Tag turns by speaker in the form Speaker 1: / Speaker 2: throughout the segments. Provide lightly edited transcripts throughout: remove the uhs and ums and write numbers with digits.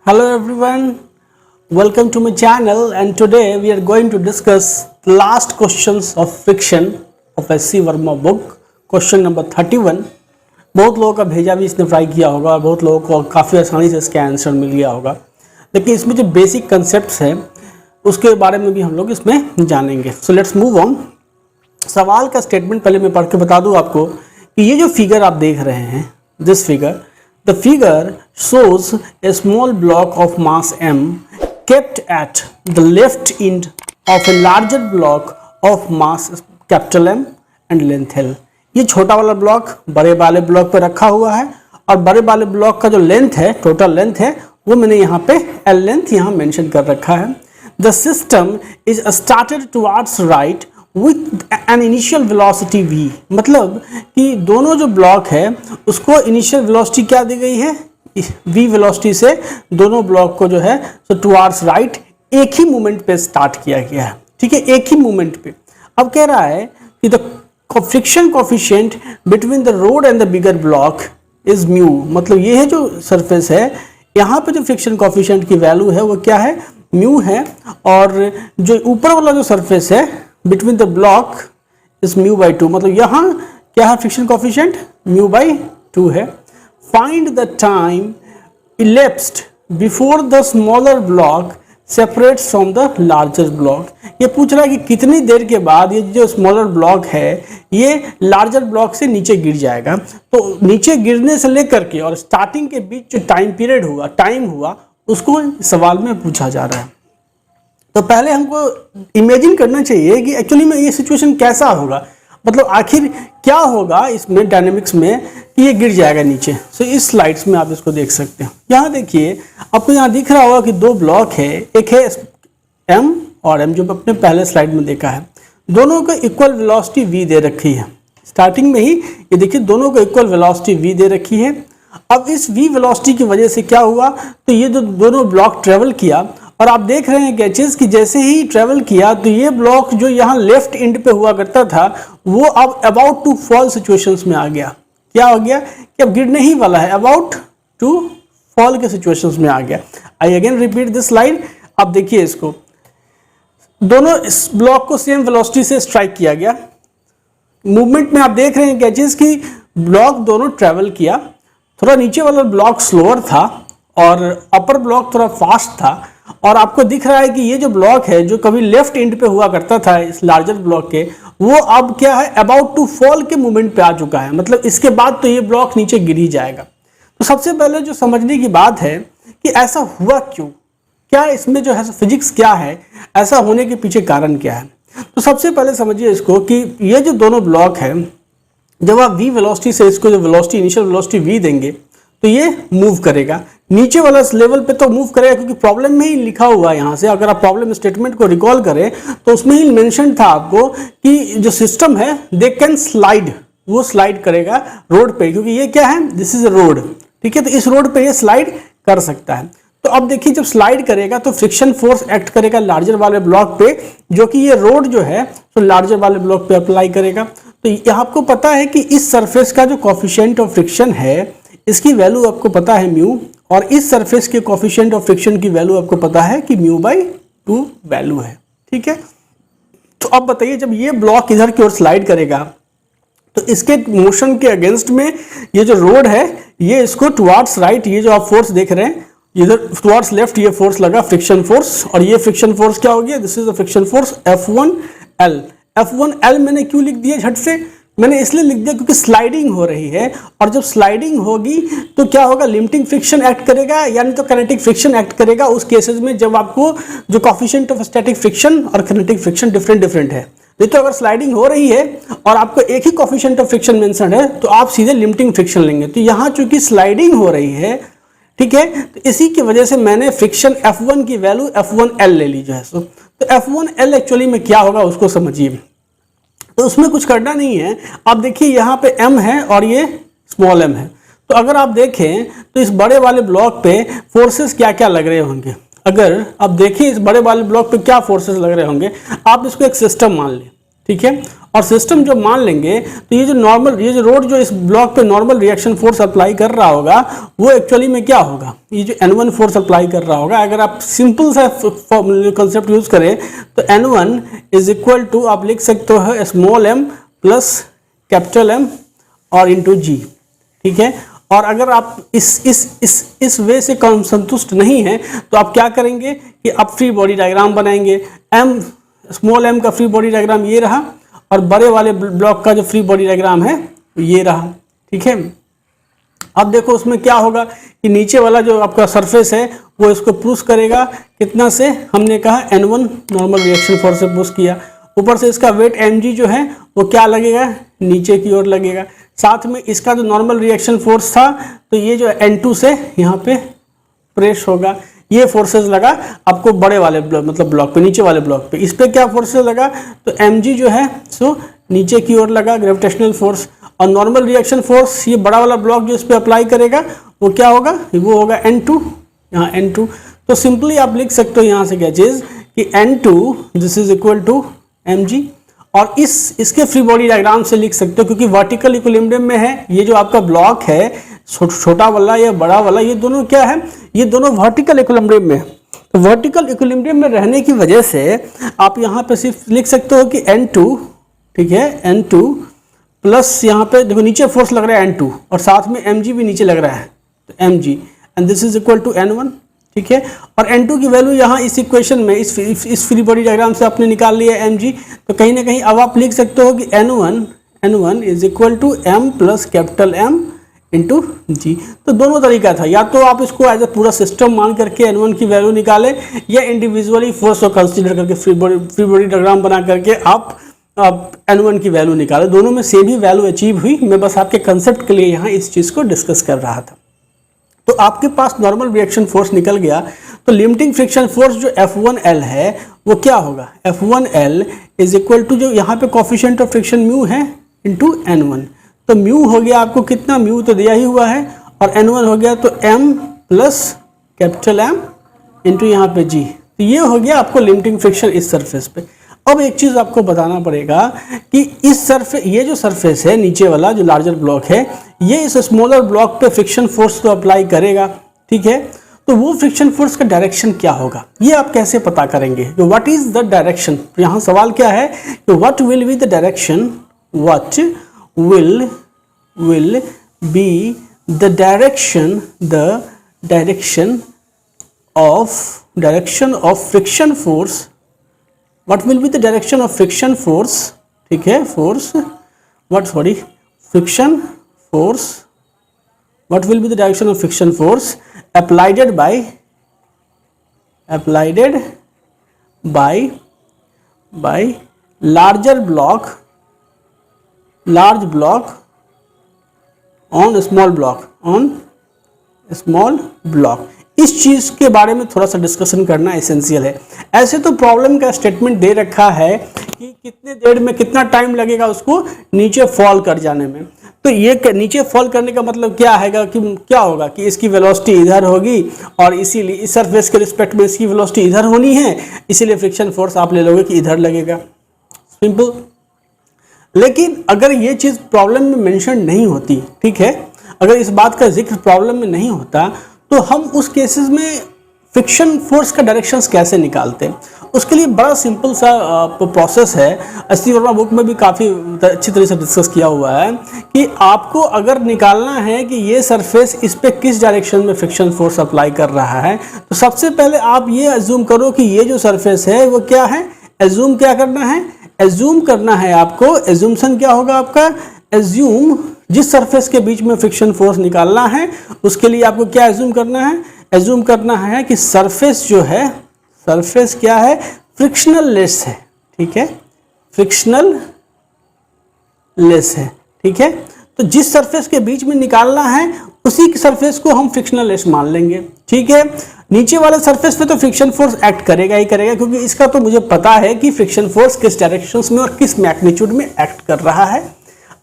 Speaker 1: Hello everyone, welcome to my channel and today we are going to discuss the last questions of fiction of SC Verma book, question number 31। बहुत लोगों का भेजा भी इसने try किया होगा और बहुत लोगों को काफ़ी आसानी से इसका आंसर मिल गया होगा, लेकिन इसमें जो बेसिक कंसेप्ट्स हैं उसके बारे में भी हम लोग इसमें जानेंगे। So let's move on. सवाल का स्टेटमेंट पहले मैं पढ़ के बता दूं आपको कि ये जो फिगर आप देख रहे हैं, this figure, the figure shows a small block of mass m kept at the left end of a larger block of mass capital M and length L। ये छोटा वाला ब्लॉक बड़े वाले ब्लॉक पे रखा हुआ है और बड़े वाले ब्लॉक का जो लेंथ है, टोटल लेंथ है, वो मैंने यहाँ पे L लेंथ यहाँ मेंशन कर रखा है। The system is started towards right with an initial velocity v, मतलब कि दोनों जो ब्लॉक है उसको इनिशियल वेलोसिटी क्या दी गई है, v वेलोसिटी से दोनों ब्लॉक को जो है सो टुवार्ड्स राइट एक ही मोमेंट पे स्टार्ट किया गया है। ठीक है, एक ही मोमेंट पे। अब कह रहा है कि the friction coefficient between the road and the bigger block is mu, मतलब ये है जो सरफेस है, यहाँ पे जो फ्रिक्शन कोफिशिएंट की वैल्यू है वो क्या है, म्यू है, और जो ऊपर वाला जो सरफेस है between the block is mu by 2, मतलब यहाँ क्या है फ्रिक्शन कोफिशिएंट, म्यू बाई 2 है। Find the time elapsed before the smaller block separates from the larger block. ये पूछ रहा है कि कितनी देर के बाद ये जो स्मॉलर ब्लॉक है ये लार्जर ब्लॉक से नीचे गिर जाएगा। तो नीचे गिरने से लेकर के और स्टार्टिंग के बीच जो टाइम पीरियड हुआ, टाइम हुआ, उसको सवाल में पूछा जा रहा है। तो पहले हमको इमेजिन करना चाहिए कि एक्चुअली में ये सिचुएशन कैसा होगा, मतलब आखिर क्या होगा इसमें डायनेमिक्स में कि ये गिर जाएगा नीचे। सो इस स्लाइड्स में आप इसको देख सकते हैं। यहाँ देखिए, आपको यहाँ दिख रहा होगा कि दो ब्लॉक है, एक है m और m, जो अपने पहले स्लाइड में देखा है। दोनों को इक्वल वेलोसिटी v दे रखी है। स्टार्टिंग में ही ये देखिए दोनों को इक्वल वेलोसिटी v दे रखी है। अब इस v वेलोसिटी की वजह से क्या हुआ, तो ये जो दोनों ब्लॉक ट्रेवल किया और आप देख रहे हैं कैचेस कि जैसे ही ट्रेवल किया तो ये ब्लॉक जो यहाँ लेफ्ट एंड पे हुआ करता था वो अब अबाउट टू फॉल सिचुएशंस में आ गया। क्या हो गया कि अब गिरने ही वाला है, अबाउट टू फॉल के सिचुएशंस में आ गया। I again repeat this slide. अब देखिए इसको, दोनों इस ब्लॉक को सेम वेलोसिटी से स्ट्राइक किया गया। मूवमेंट में आप देख रहे हैं कैचेस कि ब्लॉक दोनों ट्रेवल किया, थोड़ा नीचे वाला ब्लॉक स्लोअर था और अपर ब्लॉक थोड़ा फास्ट था। और आपको दिख रहा है कि ये जो ब्लॉक है जो कभी लेफ्ट एंड पे हुआ करता था इस लार्जर ब्लॉक के, वो अब क्या है, अबाउट टू फॉल के मूवमेंट पे आ चुका है, मतलब इसके बाद तो ये ब्लॉक नीचे गिर ही जाएगा। तो सबसे पहले जो समझने की बात है कि ऐसा हुआ क्यों, क्या इसमें जो है फिजिक्स क्या है, ऐसा होने के पीछे कारण क्या है। तो सबसे पहले समझिए इसको कि ये जो दोनों ब्लॉक है, जब आप v वेलोसिटी से इसको जो वेलोसिटी इनिशियल वेलोसिटी v देंगे तो ये मूव करेगा नीचे वाला लेवल पे, तो मूव करेगा क्योंकि प्रॉब्लम में ही लिखा हुआ है। यहाँ से अगर आप प्रॉब्लम स्टेटमेंट को रिकॉल करें तो उसमें ही मेंशन था आपको कि जो सिस्टम है दे कैन स्लाइड, वो स्लाइड करेगा रोड पे, क्योंकि ये क्या है, दिस इज अ रोड। ठीक है, तो इस रोड पे ये स्लाइड कर सकता है। तो अब देखिए जब स्लाइड करेगा तो फ्रिक्शन फोर्स एक्ट करेगा लार्जर वाले ब्लॉक पे, जो कि ये रोड जो है तो लार्जर वाले ब्लॉक पे अप्लाई करेगा। तो यहाँ आपको पता है कि इस सरफेस का जो कोफिशिएंट ऑफ फ्रिक्शन है इसकी वैल्यू आपको पता है म्यू, और इस सरफेस के कोफिशिएंट ऑफ फ्रिक्शन की वैल्यू आपको पता है कि म्यू बाई 2 वैल्यू है। ठीक है, तो अब बताइए जब ये ब्लॉक इधर की ओर स्लाइड करेगा तो इसके मोशन के अगेंस्ट में ये जो रोड है ये इसको टुवार्ड्स राइट, ये जो आप फोर्स देख रहे हैं इधर टुवार्ड्स लेफ्ट ये फोर्स लगा, फ्रिक्शन फोर्स, और ये फ्रिक्शन फोर्स क्या हो गया, this is the friction force F1L। F1L मैंने क्यों लिख दिया झट से, मैंने इसलिए लिख दिया क्योंकि स्लाइडिंग हो रही है, और जब स्लाइडिंग होगी तो क्या होगा, लिमिटिंग फ्रिक्शन एक्ट करेगा, यानी तो काइनेटिक फ्रिक्शन एक्ट करेगा उस केसेस में जब आपको जो कोफिशिएंट ऑफ स्टैटिक फ्रिक्शन और काइनेटिक फ्रिक्शन डिफरेंट है। नहीं तो अगर स्लाइडिंग हो रही है और आपको एक ही कोफिशिएंट ऑफ फ्रिक्शन मेंशन है तो आप सीधे लिमिटिंग फ्रिक्शन लेंगे। तो यहाँ चूंकि स्लाइडिंग हो रही है, ठीक है, तो इसी की वजह से मैंने फ्रिक्शन F1 की वैल्यू F1L ले ली जो है। तो F1L एक्चुअली में क्या होगा उसको समझिए। तो उसमें कुछ करना नहीं है। आप देखिए यहाँ पे m है और ये स्मॉल m है, तो अगर आप देखें तो इस बड़े वाले ब्लॉक पे फोर्सेस क्या क्या लग रहे होंगे। अगर आप देखिए इस बड़े वाले ब्लॉक पे क्या फोर्सेस लग रहे होंगे, आप इसको एक सिस्टम मान लें। ठीक है। और सिस्टम जो मान लेंगे तो ये जो रोड जो इस ब्लॉक पे नॉर्मल रिएक्शन फोर्स अप्लाई कर रहा होगा वो एक्चुअली में क्या होगा, ये जो N1 फोर्स अप्लाई कर रहा होगा, अगर आप सिंपल सा कंसेप्ट यूज करें तो N1 इज इक्वल टू आप लिख सकते हो small m plus capital M और इंटू जी, ठीक है। और अगर आप इस वे से संतुष्ट नहीं है तो आप क्या करेंगे कि आप फ्री बॉडी डायग्राम बनाएंगे। स्मॉल m का फ्री बॉडी डायग्राम ये रहा और बड़े वाले ब्लॉक का जो फ्री बॉडी डायग्राम है ये रहा, ठीक है। अब देखो उसमें क्या होगा कि नीचे वाला जो आपका सरफेस है वो इसको पुश करेगा कितना से, हमने कहा N1 नॉर्मल रिएक्शन फोर्स से पुश किया, ऊपर से इसका वेट mg जो है वो क्या लगेगा, नीचे की ओर लगेगा। साथ में इसका जो नॉर्मल रिएक्शन फोर्स था तो ये जो N2 से यहाँ पे प्रेस होगा, ये फोर्सेस लगा आपको बड़े वाले मतलब ब्लॉक पे, नीचे वाले ब्लॉक पे। इस पे क्या फोर्सेस लगा तो mg जो है सो नीचे की ओर लगा ग्रेविटेशनल फोर्स, और नॉर्मल रिएक्शन फोर्स ये बड़ा वाला ब्लॉक जो इस पे अप्लाई करेगा वो क्या होगा, वो होगा N2, यहाँ N2। तो सिंपली आप लिख सकते हो यहाँ से क्या चीज़ कि N2 this is equal to mg, और इसके फ्री बॉडी डायग्राम से लिख सकते हो क्योंकि वर्टिकल इक्विलिब्रियम में है, ये जो आपका ब्लॉक है छोटा वाला या बड़ा वाला, ये दोनों क्या है, ये दोनों वर्टिकल इक्विलिब्रियम में। तो वर्टिकल इक्विलिब्रियम में रहने की वजह से आप यहाँ पे सिर्फ लिख सकते हो कि N2, ठीक है, N2 प्लस यहाँ पे देखो नीचे फोर्स लग रहा है N2 और साथ में mg भी नीचे लग रहा है तो mg and this is equal to N1, ठीक है। और N2 की वैल्यू यहाँ इस इक्वेशन में इस फ्री बॉडी डायग्राम से आपने निकाल लिया mg, तो कहीं ना कहीं अब आप लिख सकते हो कि N1 is equal to m plus capital M into G. तो दोनों तरीका था, या तो आप इसको एज ए पूरा सिस्टम मान करके N1 की वैल्यू निकाले या इंडिविजुअली फोर्स को कंसीडर करके फ्री बॉडी डायग्राम बना करके आप N1 की वैल्यू निकाले। दोनों में सेम ही वैल्यू अचीव हुई, मैं बस आपके कंसेप्ट के लिए यहाँ इस चीज़ को डिस्कस कर रहा था। तो आपके पास नॉर्मल रिएक्शन फोर्स निकल गया, तो लिमिटिंग फ्रिक्शन फोर्स जो F1L है वो क्या होगा, F1L इज इक्वल टू जो यहाँ पे कोफिशिएंट ऑफ फ्रिक्शन म्यू है इंटू N1, तो म्यू हो गया आपको कितना, म्यू तो दिया ही हुआ है, और N1 हो गया तो m plus capital M into यहाँ पे g। तो ये हो गया आपको लिमिटिंग फ्रिक्शन इस सरफेस पे। अब एक चीज़ आपको बताना पड़ेगा कि ये जो सरफेस है नीचे वाला जो लार्जर ब्लॉक है, ये इस स्मॉलर ब्लॉक पे फ्रिक्शन फोर्स तो अप्लाई करेगा, ठीक है। तो वो फ्रिक्शन फोर्स का डायरेक्शन क्या होगा, ये आप कैसे पता करेंगे, तो व्हाट इज द डायरेक्शन। यहाँ सवाल क्या है कि what will be the direction, what will be the direction of friction force, what will be the direction of friction force, ठीक है, what will be the direction of friction force applied by large block on small block। इस चीज़ के बारे में थोड़ा सा discussion करना essential है। ऐसे तो प्रॉब्लम का स्टेटमेंट दे रखा है कि कितने देर में कितना टाइम लगेगा उसको नीचे फॉल कर जाने में, तो ये नीचे फॉल करने का मतलब क्या है कि क्या होगा कि इसकी वेलोसिटी इधर होगी और इसीलिए इस सरफेस के रिस्पेक्ट में इसकी वेलोसिटी इधर होनी है, इसीलिए फ्रिक्शन फोर्स आप ले लोगे कि इधर लगेगा, सिंपल। लेकिन अगर ये चीज़ प्रॉब्लम में मेंशन नहीं होती, ठीक है, अगर इस बात का जिक्र प्रॉब्लम में नहीं होता तो हम उस केसेस में फ्रिक्शन फोर्स का डायरेक्शंस कैसे निकालते हैं। उसके लिए बड़ा सिंपल सा प्रोसेस है, एस.सी. वर्मा बुक में भी काफ़ी अच्छी तरह से डिस्कस किया हुआ है कि आपको अगर निकालना है कि ये सरफेस इस पे किस डायरेक्शन में फ्रिक्शन फोर्स अप्लाई कर रहा है, तो सबसे पहले आप ये एज्यूम करो कि ये जो सरफेस है वो क्या है, एज्यूम क्या करना है, एज्यूम करना है आपको, एज्यूमशन क्या होगा आपका, एज्यूम जिस सरफेस के बीच में फ्रिक्शन फोर्स निकालना है उसके लिए आपको क्या एज्यूम करना है, एज्यूम करना है कि सरफेस जो है, सरफेस क्या है, फ्रिक्शनल लेस है, ठीक है, फ्रिक्शनल लेस है, ठीक है। तो जिस सरफेस के बीच में निकालना है उसी की सरफेस को हम फ्रिक्शनल लेस मान लेंगे, ठीक है। नीचे वाले सरफेस पे तो फ्रिक्शन फोर्स एक्ट करेगा ही करेगा, क्योंकि इसका तो मुझे पता है कि फ्रिक्शन फोर्स किस डायरेक्शंस में और किस मैग्नीट्यूड में एक्ट कर रहा है।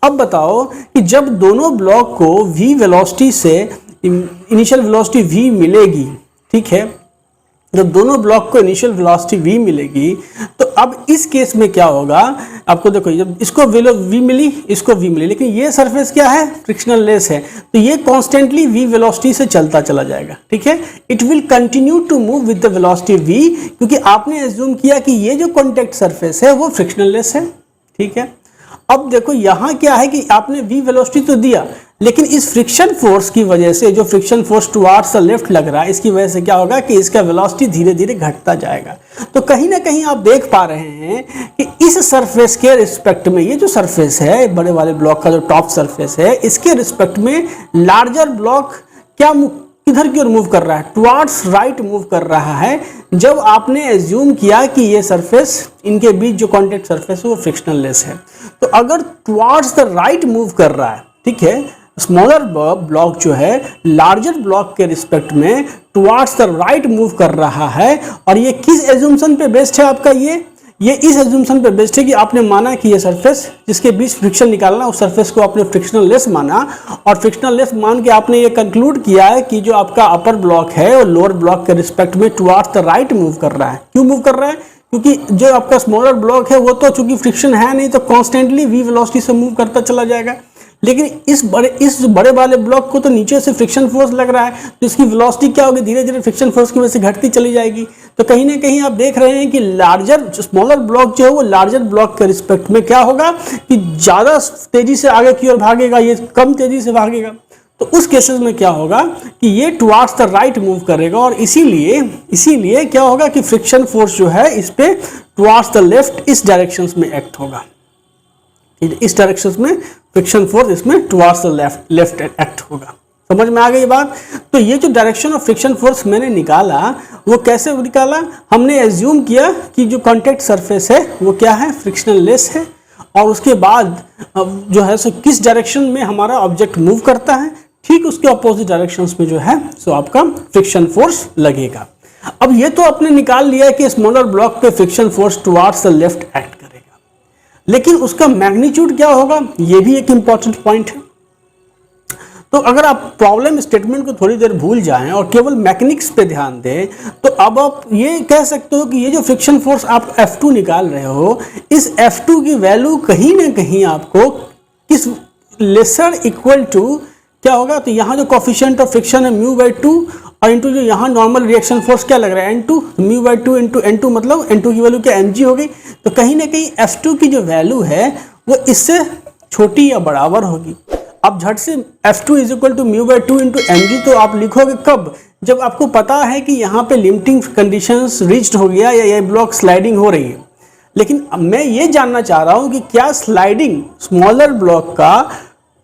Speaker 1: अब बताओ कि जब दोनों ब्लॉक को v वेलोसिटी से इनिशियल वेलोसिटी v मिलेगी, ठीक है, जब दोनों ब्लॉक को इनिशियल वेलोसिटी v मिलेगी तो अब इस केस में क्या होगा, आपको देखो जब इसको v मिली, इसको v मिली, लेकिन ये सरफेस क्या है, फ्रिक्शनल लेस है, तो ये कॉन्स्टेंटली v वेलोसिटी से चलता चला जाएगा, ठीक है। It will continue to move with the velocity v, क्योंकि आपने एज्यूम किया कि ये जो कॉन्टैक्ट सरफेस है वो फ्रिक्शनल लेस है, ठीक है। अब देखो यहाँ क्या है कि आपने v वेलोसिटी तो दिया, लेकिन इस फ्रिक्शन फोर्स की वजह से, जो friction force towards the left लग रहा है, इसकी वजह से क्या होगा कि इसका वेलोसिटी धीरे धीरे घटता जाएगा। तो कहीं ना कहीं आप देख पा रहे हैं कि इस सरफेस के रिस्पेक्ट में, ये जो सरफेस है बड़े वाले ब्लॉक का जो टॉप सरफेस है, इसके रिस्पेक्ट में लार्जर ब्लॉक क्या किधर की ओर मूव कर रहा है, टुवार्ड्स राइट मूव कर रहा है, जब आपने एज्यूम किया कि ये सरफेस, इनके बीच जो कॉन्टैक्ट सरफेस है वो फ्रिक्शनल लेस है। तो अगर टुवार्ड्स द राइट मूव कर रहा है, ठीक है, स्मॉलर ब्लॉक जो है लार्जर ब्लॉक के रिस्पेक्ट में टुवार्ड्स द राइट मूव कर रहा है, और ये किस एज्यूम्शन पे बेस्ड है आपका, ये इस एज्यूम्शन पे बेस्ड है कि आपने माना कि ये सरफेस जिसके बीच फ्रिक्शन निकालना, उस सरफेस को आपने फ्रिक्शनल लेस माना, और फ्रिक्शनल लेस मान के आपने ये कंक्लूड किया है कि जो आपका अपर ब्लॉक है और लोअर ब्लॉक के रिस्पेक्ट में टुवार्ड्स द राइट मूव कर रहा है। क्यों मूव कर रहा है, क्योंकि जो आपका स्मॉलर ब्लॉक है वो तो चूंकि फ्रिक्शन है नहीं, तो कॉन्स्टेंटली v वेलोसिटी से मूव करता चला जाएगा, लेकिन इस बड़े वाले ब्लॉक को तो नीचे से फ्रिक्शन फोर्स लग रहा है, तो इसकी वेलोसिटी क्या होगी, धीरे धीरे फ्रिक्शन फोर्स की वजह से घटती चली जाएगी। तो कहीं ना कहीं आप देख रहे हैं कि स्मॉलर ब्लॉक जो है वो लार्जर ब्लॉक के रिस्पेक्ट में क्या होगा कि ज़्यादा तेजी से आगे की ओर भागेगा, ये कम तेजी से भागेगा। तो उस केसेस में क्या होगा कि ये टुवार्ड्स द राइट मूव करेगा, और इसीलिए क्या होगा कि फ्रिक्शन फोर्स जो है इस पे टुवार्ड्स द लेफ्ट इस डायरेक्शन में एक्ट होगा, इस डायरेक्शन में फ्रिक्शन फोर्स इसमें टुवार्ड्स द लेफ्ट एक्ट होगा। समझ में आ गई बात। तो ये जो डायरेक्शन ऑफ फ्रिक्शन फोर्स मैंने निकाला वो कैसे निकाला, हमने एज्यूम किया कि जो कॉन्टैक्ट सरफेस है वो क्या है, फ्रिक्शनल लेस है, और उसके बाद जो है सो किस डायरेक्शन में हमारा ऑब्जेक्ट मूव करता है, ठीक उसके अपोजिट डायरेक्शंस में जो है सो आपका फ्रिक्शन फोर्स लगेगा। अब ये तो आपने निकाल लिया कि स्मॉलर ब्लॉक पे friction force towards the left act करेगा, लेकिन उसका मैग्नीट्यूड क्या होगा, ये भी एक इंपॉर्टेंट पॉइंट है। तो अगर आप प्रॉब्लम स्टेटमेंट को थोड़ी देर भूल जाएं और केवल मैकेनिक्स पे ध्यान दें, तो अब आप ये कह सकते हो कि ये जो फ्रिक्शन फोर्स आप F2 निकाल रहे हो, इस F2 की वैल्यू कहीं ना कहीं आपको किस लेसर इक्वल टू क्या होगा, तो यहाँ जो कोफिशिएंट ऑफ फ्रिक्शन है μ/2 और इंटू जो यहाँ नॉर्मल रिएक्शन फोर्स क्या लग रहा है n2, μ/2 इंटू n2 मतलब n2 की वैल्यू क्या mg हो गई। तो कहीं ना कहीं F2 की जो वैल्यू है वो इससे छोटी या बराबर होगी। अब झट से F2 is equal to μ/2 into mg तो आप लिखोगे कब, जब आपको पता है कि यहाँ पे लिमिटिंग कंडीशंस रीच्ड हो गया या ये ब्लॉक स्लाइडिंग हो रही है। लेकिन मैं ये जानना चाह रहा हूँ कि क्या स्लाइडिंग स्मॉलर ब्लॉक का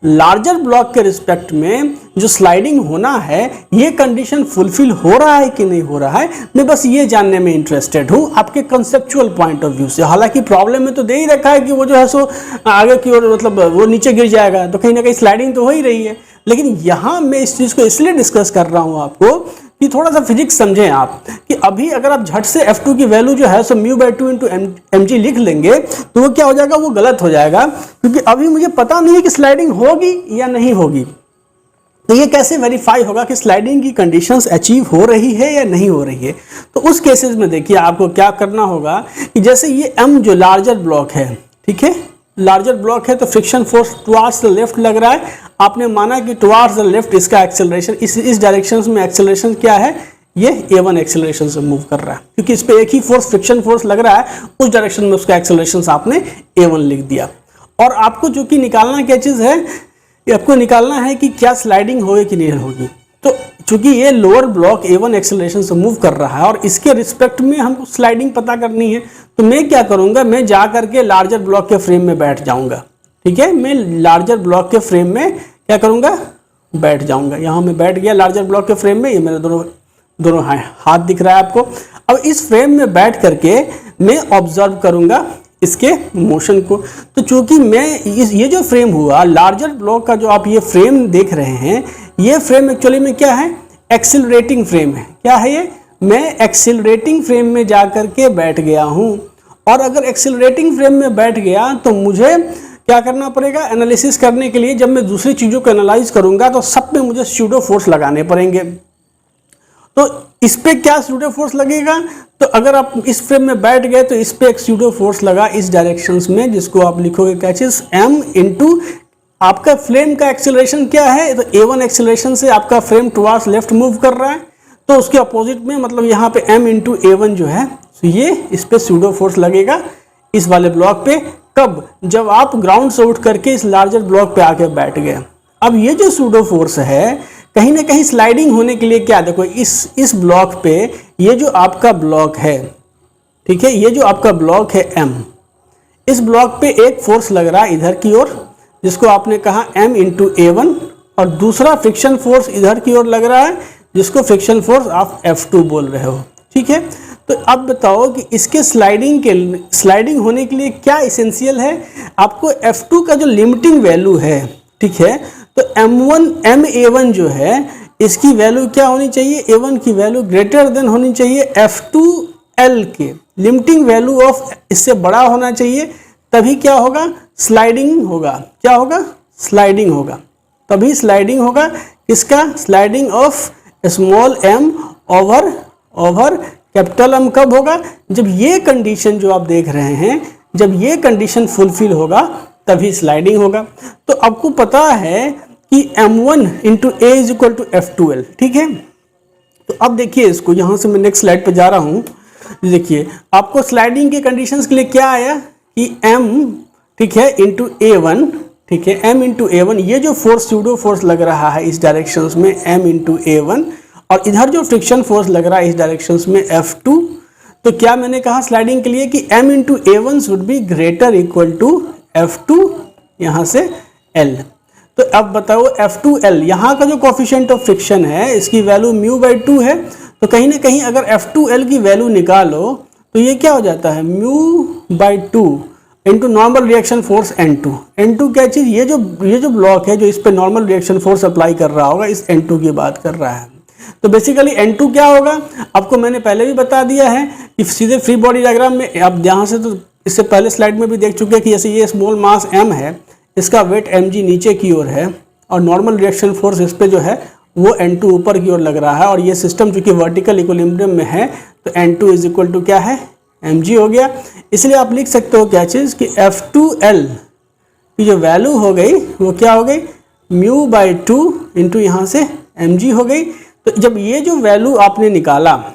Speaker 1: लार्जर ब्लॉक के रिस्पेक्ट में जो स्लाइडिंग होना है, ये कंडीशन फुलफिल हो रहा है कि नहीं हो रहा है। मैं बस ये जानने में इंटरेस्टेड हूँ आपके कंसेप्चुअल पॉइंट ऑफ व्यू से। हालांकि प्रॉब्लम में तो दे ही रखा है कि वो जो है सो आगे की ओर मतलब वो नीचे गिर जाएगा, तो कहीं ना कहीं स्लाइडिंग तो हो ही रही है। लेकिन यहाँ मैं इस चीज़ को इसलिए डिस्कस कर रहा हूँ आपको कि थोड़ा सा फिजिक्स समझें आप, कि अभी अगर आप झट से F2 की वैल्यू जो है सो μ/2 इंटू mg लिख लेंगे तो वो क्या हो जाएगा, वो गलत हो जाएगा, क्योंकि अभी मुझे पता नहीं है कि स्लाइडिंग होगी या नहीं होगी। तो ये कैसे वेरीफाई होगा कि स्लाइडिंग की कंडीशंस अचीव हो रही है या नहीं हो रही है। तो उस केसेस में देखिए आपको क्या करना होगा कि जैसे ये m जो लार्जर ब्लॉक है, ठीक है, लार्जर ब्लॉक है, तो friction force towards the left लग रहा है। आपने माना कि टुवार्ड्स द लेफ्ट इसका एक्सेलरेशन, इस डायरेक्शन में एक्सेलरेशन क्या है, ये a1 एक्सेलरेशन से मूव कर रहा है, क्योंकि इस पे एक ही फोर्स फ्रिक्शन फोर्स लग रहा है, उस डायरेक्शन में उसका एक्सेलरेशन आपने a1 लिख दिया। और आपको जो कि निकालना क्या चीज़ है, आपको निकालना है कि क्या स्लाइडिंग होगी कि नहीं होगी। तो चूंकि ये लोअर ब्लॉक a1 एक्सेलरेशन से मूव कर रहा है और इसके रिस्पेक्ट में हमको स्लाइडिंग पता करनी है, तो मैं क्या करूंगा, मैं जा करके लार्जर ब्लॉक के फ्रेम में बैठ जाऊंगा। ठीक है, मैं लार्जर ब्लॉक के फ्रेम में क्या करूंगा, बैठ जाऊंगा। यहाँ मैं बैठ गया लार्जर ब्लॉक के फ्रेम में, ये मेरे दोनों हाथ दिख रहा है आपको। अब इस फ्रेम में बैठ करके मैं ऑब्जर्व करूंगा इसके मोशन को। तो चूंकि मैं ये जो फ्रेम हुआ लार्जर ब्लॉक का, जो आप ये फ्रेम देख रहे हैं, ये फ्रेम एक्चुअली में क्या है, एक्सिलरेटिंग फ्रेम है। क्या है ये, मैं एक्सिलरेटिंग फ्रेम में जा करके बैठ गया हूँ। और अगर एक्सिलरेटिंग फ्रेम में बैठ गया तो मुझे क्या करना पड़ेगा, एनालिसिस करने के लिए जब मैं दूसरी चीज़ों को एनालाइज करूँगा तो सब में मुझे स्यूडो फोर्स लगाने पड़ेंगे। तो इस पे क्या सूडो फोर्स लगेगा, तो अगर आप इस फ्रेम में बैठ गए तो इस पे एक सूडो फोर्स लगा इस डायरेक्शंस में, जिसको आप लिखोगे क्या चीज, m इंटू आपका फ्रेम का एक्सेलरेशन क्या है, तो a1 एक्सेलरेशन से आपका फ्रेम टुवार्ड्स लेफ्ट मूव कर रहा है, तो उसके अपोजिट में मतलब यहाँ पे m इंटू a1 जो है, तो ये इस पे सूडो फोर्स लगेगा इस वाले ब्लॉक पे। कब, जब आप ग्राउंड से उठ करके इस लार्जर ब्लॉक पे आके बैठ गए। अब ये जो सूडो फोर्स है कहीं ना कहीं स्लाइडिंग होने के लिए क्या, देखो इस ब्लॉक पे ये जो आपका ब्लॉक है, ठीक है, ये जो आपका ब्लॉक है m, इस ब्लॉक पे एक फोर्स लग रहा है इधर की ओर, जिसको आपने कहा m इंटू a1, और दूसरा फ्रिक्शन फोर्स इधर की ओर लग रहा है, जिसको फ्रिक्शन फोर्स आप F2 बोल रहे हो, ठीक है। तो अब बताओ कि इसके स्लाइडिंग होने के लिए क्या इसेंशियल है, आपको F2 का जो लिमिटिंग वैल्यू है, ठीक है, तो ma1 जो है इसकी वैल्यू क्या होनी चाहिए, a1 की वैल्यू ग्रेटर देन होनी चाहिए F2L के, लिमिटिंग वैल्यू ऑफ इससे बड़ा होना चाहिए, तभी क्या होगा, स्लाइडिंग होगा। क्या होगा, स्लाइडिंग होगा, तभी स्लाइडिंग होगा। किसका, sliding of small m over capital M कब होगा, जब ये कंडीशन जो आप देख रहे हैं, जब ये कंडीशन फुलफिल होगा तभी स्लाइडिंग होगा। तो आपको पता है कि m1 into a is equal to F2L, ठीक है। तो अब देखिए इसको, यहाँ से मैं नेक्स्ट स्लाइड पे जा रहा हूँ। देखिए आपको स्लाइडिंग के कंडीशंस के लिए क्या आया कि m, ठीक है, इंटू a1, ठीक है, m इंटू a1, ये जो फोर्स सूडो फोर्स लग रहा है इस डायरेक्शंस में m इंटू a1, और इधर जो फ्रिक्शन फोर्स लग रहा है इस डायरेक्शंस में F2। तो क्या मैंने कहा स्लाइडिंग के लिए कि m into a1 should be greater equal to F2 यहाँ से L। तो अब बताओ F2L यहाँ का जो कोफिशिएंट ऑफ फ्रिक्शन है इसकी वैल्यू μ/2 है, तो कहीं ना कहीं अगर F2L की वैल्यू निकालो तो ये क्या हो जाता है, μ/2 into normal reaction force N2। N2 क्या चीज़, ये जो ब्लॉक है जो इस पे नॉर्मल रिएक्शन फोर्स अप्लाई कर रहा होगा, इस N2 की बात कर रहा है। तो बेसिकली N2 क्या होगा, आपको मैंने पहले भी बता दिया है कि सीधे फ्री बॉडी डायग्राम में आप यहाँ से, तो इससे पहले स्लाइड में भी देख चुके हैं कि जैसे ये स्मॉल मास m है, इसका वेट mg नीचे की ओर है, और नॉर्मल रिएक्शन फोर्स इस पे जो है वो N2 ऊपर की ओर लग रहा है, और ये सिस्टम चूंकि वर्टिकल इक्विलिब्रियम में है तो N2 इज इक्वल टू क्या है, mg हो गया। इसलिए आप लिख सकते हो क्या चीज़ कि F2L की जो वैल्यू हो गई वो क्या हो गई, μ/2 इंटू यहाँ से mg हो गई। तो जब ये जो वैल्यू आपने निकाला,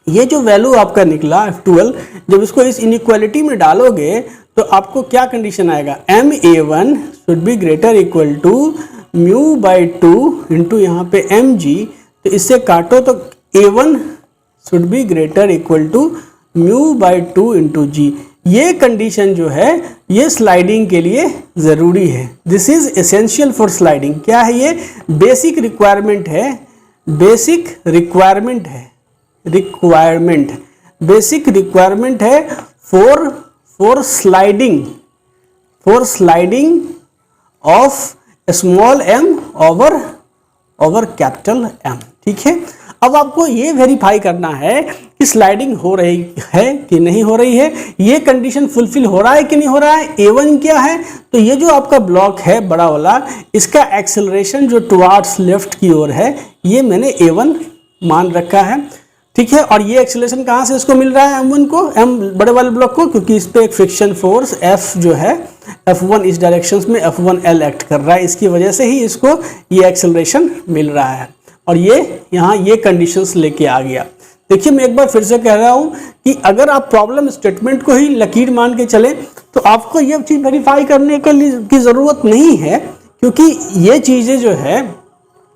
Speaker 1: ये जो वैल्यू आपका निकला F2L, जब इसको इस इनइक्वालिटी में डालोगे तो आपको क्या कंडीशन आएगा, ma1 should be greater equal to μ/2 into यहाँ पे mg, तो इससे काटो तो a1 should be greater equal to μ/2 into g। ये कंडीशन जो है ये स्लाइडिंग के लिए ज़रूरी है, this is essential for sliding. क्या है ये, बेसिक रिक्वायरमेंट है, बेसिक रिक्वायरमेंट है, बेसिक रिक्वायरमेंट है for sliding of small m over capital M, ठीक है। अब आपको ये वेरीफाई करना है कि स्लाइडिंग हो रही है कि नहीं हो रही है, ये कंडीशन फुलफिल हो रहा है कि नहीं हो रहा है। a1 क्या है, तो ये जो आपका ब्लॉक है बड़ा वाला, इसका एक्सेलरेशन जो टुवार्ड्स लेफ्ट की ओर है, ये मैंने a1 मान रखा है, ठीक है। और ये एक्सेलरेशन कहाँ से इसको मिल रहा है, m1 को, m बड़े वाले ब्लॉक को, क्योंकि इस पे एक फ्रिक्शन फोर्स F जो है F1 इस डायरेक्शंस में F1L एक्ट कर रहा है, इसकी वजह से ही इसको ये एक्सेलरेशन मिल रहा है, और ये यहाँ ये कंडीशंस लेके आ गया। देखिए मैं एक बार फिर से कह रहा हूँ कि अगर आप प्रॉब्लम स्टेटमेंट को ही लकीर मान के चले तो आपको ये चीज़ वेरीफाई करने के लिए की ज़रूरत नहीं है, क्योंकि ये चीज़ें जो है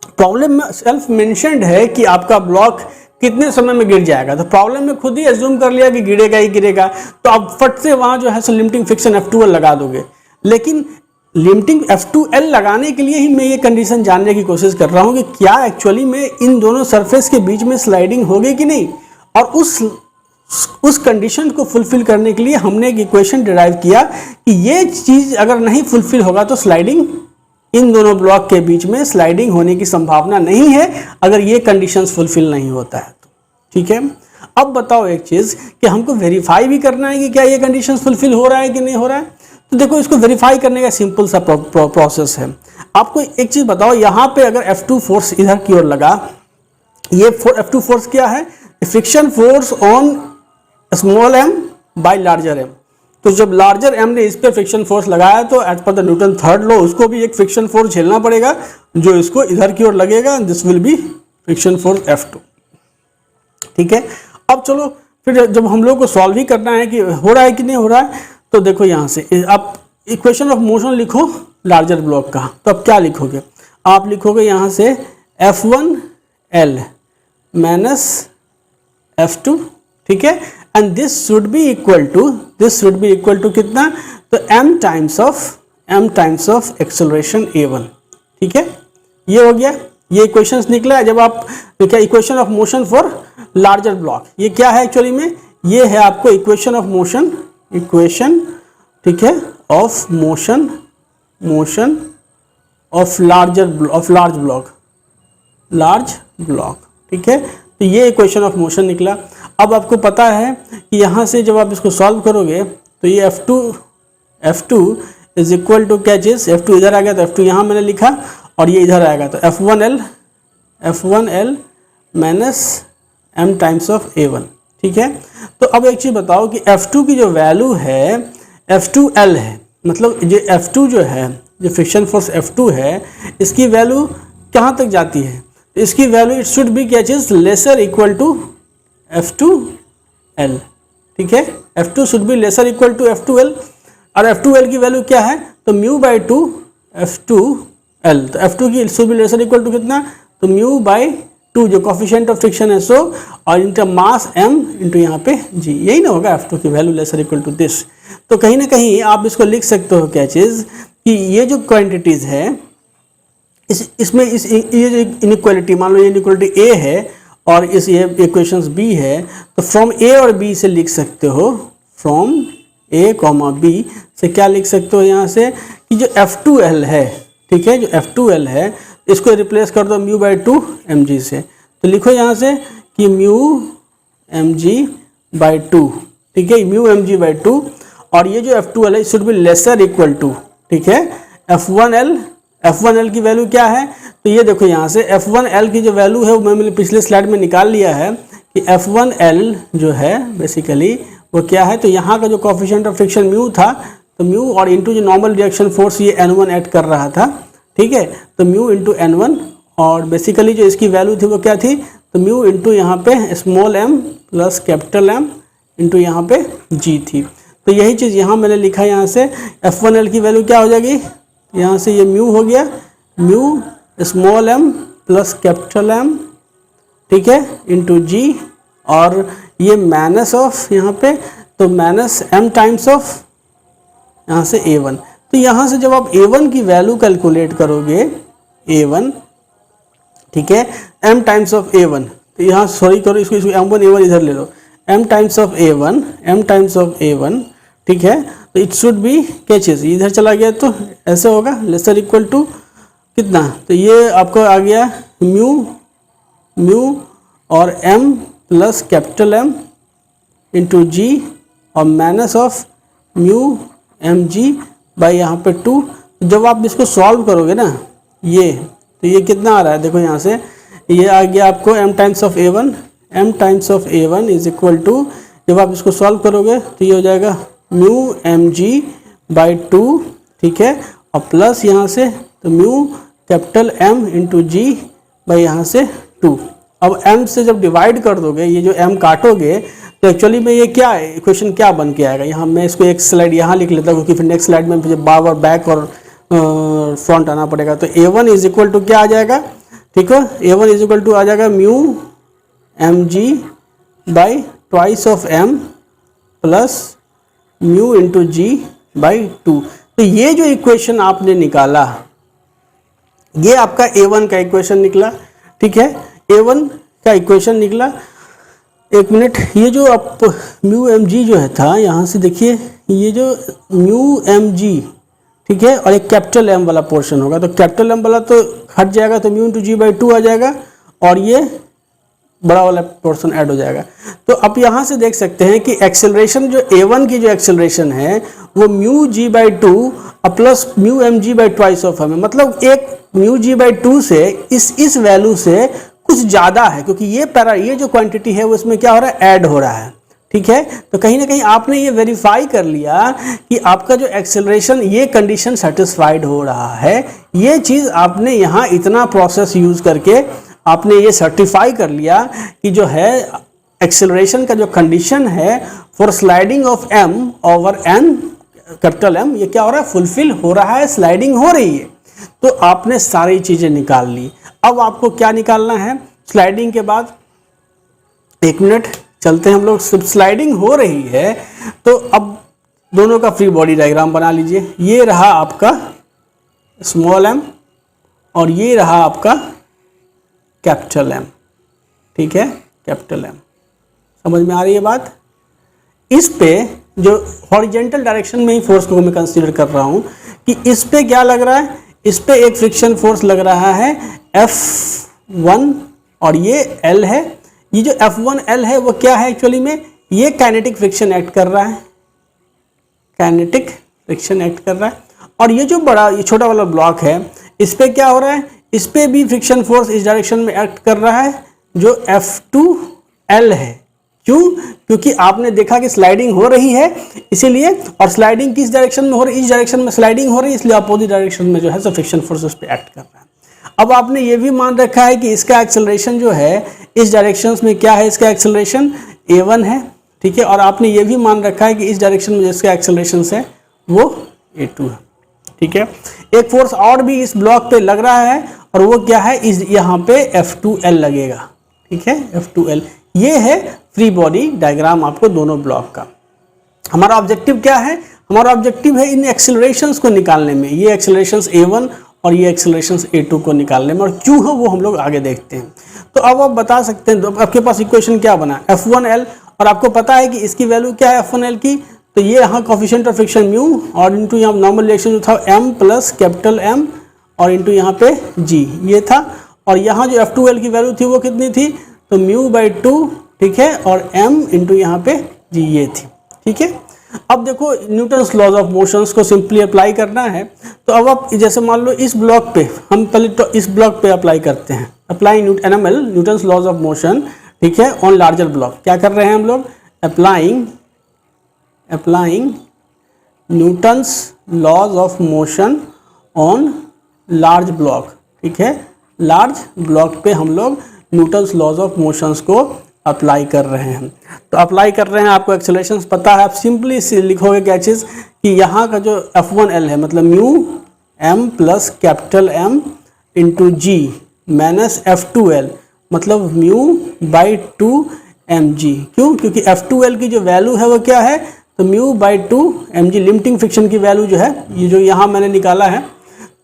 Speaker 1: प्रॉब्लम में सेल्फ मेंशन्ड है कि आपका ब्लॉक कितने समय में गिर जाएगा, तो प्रॉब्लम में खुद ही एज्यूम कर लिया कि गिरेगा ही गिरेगा, तो आप फट से वहाँ जो है लिमिटिंग फ्रिक्शन F2L लगा दोगे। लेकिन लिमिटिंग F2L लगाने के लिए ही मैं ये कंडीशन जानने की कोशिश कर रहा हूँ कि क्या एक्चुअली में इन दोनों सरफेस के बीच में स्लाइडिंग होगी कि नहीं, और उस कंडीशन को फुलफिल करने के लिए हमने एक इक्वेशन डिराइव किया कि ये चीज़ अगर नहीं फुलफिल होगा तो स्लाइडिंग, इन दोनों ब्लॉक के बीच में स्लाइडिंग होने की संभावना नहीं है अगर ये कंडीशंस फुलफिल नहीं होता है तो, ठीक है। अब बताओ एक चीज़ कि हमको वेरीफाई भी करना है कि क्या ये कंडीशंस फुलफिल हो रहा है कि नहीं हो रहा है। तो देखो इसको वेरीफाई करने का सिंपल सा प्रोसेस है। आपको एक चीज़ बताओ, यहाँ पे अगर F2 फोर्स इधर की ओर लगा, ये F2 फोर्स क्या है? Friction force on small m by larger m। तो जब लार्जर m ने इस पर फ्रिक्शन फोर्स लगाया तो as per the Newton third law उसको भी एक फ्रिक्शन फोर्स झेलना पड़ेगा जो इसको इधर की ओर लगेगा, this will be friction force F2। ठीक है, अब चलो फिर जब हम लोग को सॉल्व ही करना है कि हो रहा है कि नहीं हो रहा है, तो देखो यहाँ से आप इक्वेशन ऑफ मोशन लिखो लार्जर ब्लॉक का। तो अब क्या लिखोगे? आप लिखोगे यहाँ से F1L माइनस F2, ठीक है, and this should be equal to कितना? तो m times of acceleration a1। ठीक है, ये हो गया, ये इक्वेशंस निकला है। जब आप क्या equation of motion for larger block, ये क्या है एक्चुअली में? ये है आपको इक्वेशन ऑफ मोशन, ठीक है, of motion of large block. ठीक है, तो ये इक्वेशन ऑफ मोशन निकला। अब आपको पता है कि यहाँ से जब आप इसको सॉल्व करोगे तो ये F2 इज इक्वल टू क्या चीज़? F2 इधर आ गया तो F2 यहाँ मैंने लिखा और ये इधर आएगा तो F1L minus m times of a1। ठीक है, तो अब एक चीज़ बताओ कि F2 की जो वैल्यू है F2L है, मतलब जो F2 जो है, जो फ्रिक्शन फोर्स F2 है, इसकी वैल्यू कहाँ तक जाती है? इसकी वैल्यू इट शुड बी क्या चीज़? Laser equal to F2L। ठीक है, F2 should be lesser equal to F2L, और F2L की वैल्यू क्या है? तो म्यू बाई 2 F2L। तो F2 की should be lesser equal to कितना? तो म्यू बाई 2 जो कोफिशिएंट ऑफ फ्रिक्शन है सो, और इनका मास m इंटू यहाँ पे g, यही ना होगा F2 की value lesser equal to this. तो कहीं ना कहीं आप इसको लिख सकते हो क्या चीज़ कि ये जो क्वांटिटीज़ है इसमें ये जो इनइक्वालिटी, मान लो ये इनइक्वालिटी a है और इस ये इक्वेशंस b है, तो फ्रॉम a और b से लिख सकते हो, फ्रॉम a, b से क्या लिख सकते हो यहाँ से कि जो F2L है, ठीक है, जो F2L है इसको रिप्लेस कर दो म्यू बाई 2 mg से। तो लिखो यहाँ से कि म्यू mg बाई 2, ठीक है, म्यू mg बाई 2, और ये जो F2L है should be lesser equal to, ठीक है, F1L की वैल्यू क्या है? तो ये देखो यहाँ से F1L की जो वैल्यू है वो मैंने पिछले स्लाइड में निकाल लिया है कि F1L जो है बेसिकली वो क्या है? तो यहाँ का जो कोफिशिएंट ऑफ फ्रिक्शन म्यू था, तो म्यू और इनटू जो नॉर्मल रिएक्शन फोर्स ये N1 ऐड कर रहा था, ठीक है, तो म्यू इंटू N1, और बेसिकली जो इसकी वैल्यू थी वो क्या थी? तो म्यू इंटू यहाँ पे small m plus capital M into यहाँ पे g थी। तो यही चीज़ यहाँ मैंने लिखा, यहाँ से F1L की वैल्यू क्या हो जाएगी? यहाँ से ये म्यू हो गया, mu small m plus capital M, ठीक है, इंटू g, और ये माइनस ऑफ यहाँ पे, तो माइनस m टाइम्स ऑफ यहाँ से a1। तो यहाँ से जब आप a1 की वैल्यू कैलकुलेट करोगे, a1, ठीक है, m टाइम्स ऑफ a1, तो यहाँ सॉरी करो इसको m1 a1 इधर ले लो, m टाइम्स ऑफ a1, ठीक है, तो इट शुड बी क्या चीज़? इधर चला गया तो ऐसे होगा, लेसर इक्वल टू कितना? तो ये आपको आ गया म्यू और m plus capital M into g और minus of mu mg by यहाँ पे 2। जब आप इसको सॉल्व करोगे ना ये, तो ये कितना आ रहा है? देखो यहाँ से ये आ गया आपको m times of a1 is equal to, जब आप इसको सॉल्व करोगे तो ये हो जाएगा म्यू mg बाई 2, ठीक है, और प्लस यहाँ से तो mu capital M into g by यहाँ से 2। अब m से जब डिवाइड कर दोगे, ये जो m काटोगे, तो एक्चुअली में ये क्या इक्वेशन क्या बन के आएगा? यहाँ मैं इसको एक स्लाइड यहाँ लिख लेता हूँ क्योंकि फिर नेक्स्ट स्लाइड में मुझे बार बार बैक और फ्रंट आना पड़ेगा। तो a1 इज इक्वल टू क्या आ जाएगा? ठीक है, a1 इज इक्वल टू आ जाएगा mu mg by twice of m plus mu into g by 2। तो ये जो इक्वेशन आपने निकाला, ये आपका a1 का इक्वेशन निकला, ठीक है, a1 का इक्वेशन निकला। एक मिनट, ये जो आप म्यू mg जो है था, यहाँ से देखिए ये जो म्यू mg, ठीक है, और एक कैपिटल M वाला पोर्शन होगा, तो कैपिटल M वाला तो हट जाएगा, तो म्यू इंटू जी बाई 2 आ जाएगा, और ये बड़ा वाला पोर्शन ऐड हो जाएगा। तो आप यहाँ से देख सकते हैं कि एक्सेलरेशन जो a1 की जो एक्सेलरेशन है वो mu g by 2 plus mu mg by twice of m है। मतलब एक म्यू जी बाई 2 से इस वैल्यू से कुछ ज़्यादा है, क्योंकि ये जो क्वांटिटी है वो इसमें क्या हो रहा है, ऐड हो रहा है। ठीक है, तो कहीं ना कहीं आपने ये वेरीफाई कर लिया कि आपका जो एक्सेलरेशन, ये कंडीशन सेटिस्फाइड हो रहा है। ये चीज़ आपने यहाँ इतना प्रोसेस यूज़ करके आपने ये सर्टिफाई कर लिया कि जो है एक्सेलरेशन का जो कंडीशन है for sliding of m over n capital M, ये क्या हो रहा है, फुलफिल हो रहा है, स्लाइडिंग हो रही है। तो आपने सारी चीज़ें निकाल ली। अब आपको क्या निकालना है स्लाइडिंग के बाद, एक मिनट चलते हैं हम लोग। सिर्फ स्लाइडिंग हो रही है तो अब दोनों का फ्री बॉडी डायग्राम बना लीजिए। ये रहा आपका स्मॉल m और ये रहा आपका कैपिटल M। ठीक है, कैपिटल M, समझ में आ रही है बात। इस पे जो हॉरिजेंटल डायरेक्शन में ही फोर्स को मैं कंसीडर कर रहा हूँ कि इस पे क्या लग रहा है, इस पे एक फ्रिक्शन फोर्स लग रहा है F1 और ये L है। ये जो F1L है वो क्या है एक्चुअली में, ये काइनेटिक फ्रिक्शन एक्ट कर रहा है, काइनेटिक फ्रिक्शन एक्ट कर रहा है। और ये जो बड़ा, ये छोटा वाला ब्लॉक है, इस पे क्या हो रहा है, इस पे भी फ्रिक्शन फोर्स इस डायरेक्शन में एक्ट कर रहा है जो F2L है। क्यों, क्योंकि आपने देखा कि स्लाइडिंग हो रही है इसीलिए, और स्लाइडिंग किस डायरेक्शन में हो रही है, इस डायरेक्शन में स्लाइडिंग हो रही है, इसलिए अपोजिट डायरेक्शन में जो है फ्रिक्शन फोर्स उस पर एक्ट कर रहा है। अब आपने ये भी मान रखा है कि इसका एक्सेलरेशन जो है इस डायरेक्शन में क्या है, इसका एक्सेलरेशन a1 है। ठीक है, और आपने ये भी मान रखा है कि इस डायरेक्शन में जिसका एक्सेलरेशन है वो a2 है। ठीक है, एक फोर्स और भी इस ब्लॉक पे लग रहा है और वो क्या है, इस यहाँ पे F2L लगेगा। ठीक है, F2L, ये है फ्री बॉडी डायग्राम आपको दोनों ब्लॉक का। हमारा ऑब्जेक्टिव क्या है, हमारा ऑब्जेक्टिव है इन एक्सेलरेशंस को निकालने में, ये एक्सेलरेशंस a1 और ये एक्सेलरेशंस a2 को निकालने में, और क्यों है वो हम लोग आगे देखते हैं। तो अब आप बता सकते हैं, तो आपके पास इक्वेशन क्या बना, F1L, और आपको पता है कि इसकी वैल्यू क्या है F1L की, तो ये यहाँ कोफिशिएंट ऑफ फ्रिक्शन म्यू और इंटू यहाँ नॉर्मल रिएक्शन जो था M प्लस कैपिटल M और इंटू यहाँ पे G ये था। और यहाँ जो F2L की वैल्यू थी वो कितनी थी, तो μ/2, ठीक है, और M इंटू यहाँ पे G ये थी। ठीक है, अब देखो न्यूटन्स लॉज ऑफ मोशंस को सिंपली अप्लाई करना है। तो अब आप जैसे मान लो इस ब्लॉक पे, हम पहले तो इस ब्लॉक पे अप्लाई करते हैं, apply NML Newton's laws of motion, ठीक है, ऑन लार्जर ब्लॉक। क्या कर रहे हैं हम लोग, applying Newton's laws of motion on large block. ठीक है, लार्ज ब्लॉक पे हम लोग न्यूटन्स लॉज ऑफ मोशंस को अप्लाई कर रहे हैं। तो अप्लाई कर रहे हैं, आपको एक्सेलरेशन पता है, आप सिंपली लिखोगे क्या चीज़ कि यहाँ का जो F1L है मतलब mu M plus capital M into G minus F2L मतलब μ/2 mg। क्यों, क्योंकि F2L की जो वैल्यू है वो क्या है, तो μ/2 mg लिमिटिंग फ्रिक्शन की वैल्यू जो है, ये जो यहाँ मैंने निकाला है,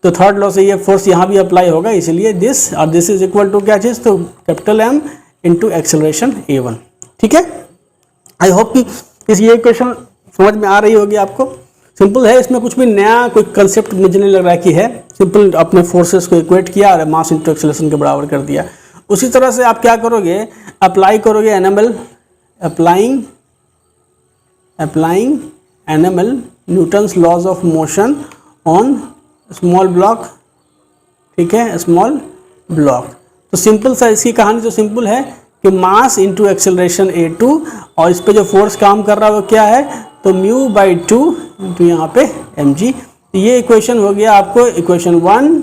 Speaker 1: तो थर्ड लॉ से ये फोर्स यहाँ भी अप्लाई होगा, इसलिए दिस और दिस इज इक्वल टू क्या चीज़, तो capital M into acceleration a1। ठीक है, आई होप कि इस ये क्वेश्चन समझ में आ रही होगी आपको। सिंपल है, इसमें कुछ भी नया कोई कंसेप्ट मुझे नहीं लग रहा है कि है, सिंपल अपने फोर्सेस को इक्वेट किया और मास इंटू एक्सेलरेशन के बराबर कर दिया। उसी तरह से आप क्या करोगे, अप्लाई करोगे NML, applying NML Newton's laws of motion on small block. ठीक है, स्मॉल ब्लॉक। तो सिंपल सा इसकी कहानी तो सिंपल है कि मास इंटू एक्सेलरेशन a2 और इस पे जो फोर्स काम कर रहा है वो क्या है, तो μ/2 इंटू यहाँ पे mg। तो ये इक्वेशन हो गया आपको इक्वेशन 1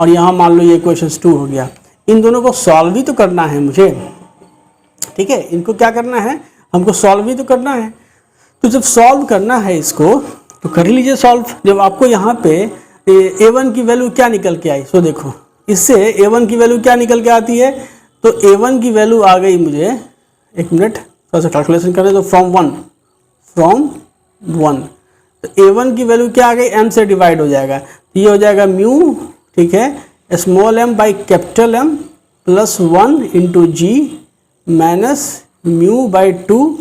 Speaker 1: और यहाँ मान लो ये इक्वेशन 2 हो गया। इन दोनों को सॉल्व भी तो करना है मुझे। ठीक है, इनको क्या करना है, हमको सॉल्व भी तो करना है। तो जब सॉल्व करना है इसको तो कर लीजिए सॉल्व। जब आपको यहाँ पे a1 की वैल्यू क्या निकल के आई, सो देखो इससे a1 की वैल्यू क्या निकल के आती है, तो a1 की वैल्यू आ गई मुझे, एक मिनट थोड़ा सा कैलकुलेशन करें, तो फ्रॉम वन, तो a1 की वैल्यू क्या आ गई, m से डिवाइड हो जाएगा, तो ये हो जाएगा म्यू, ठीक है, small m by capital M plus 1 into G minus μ/2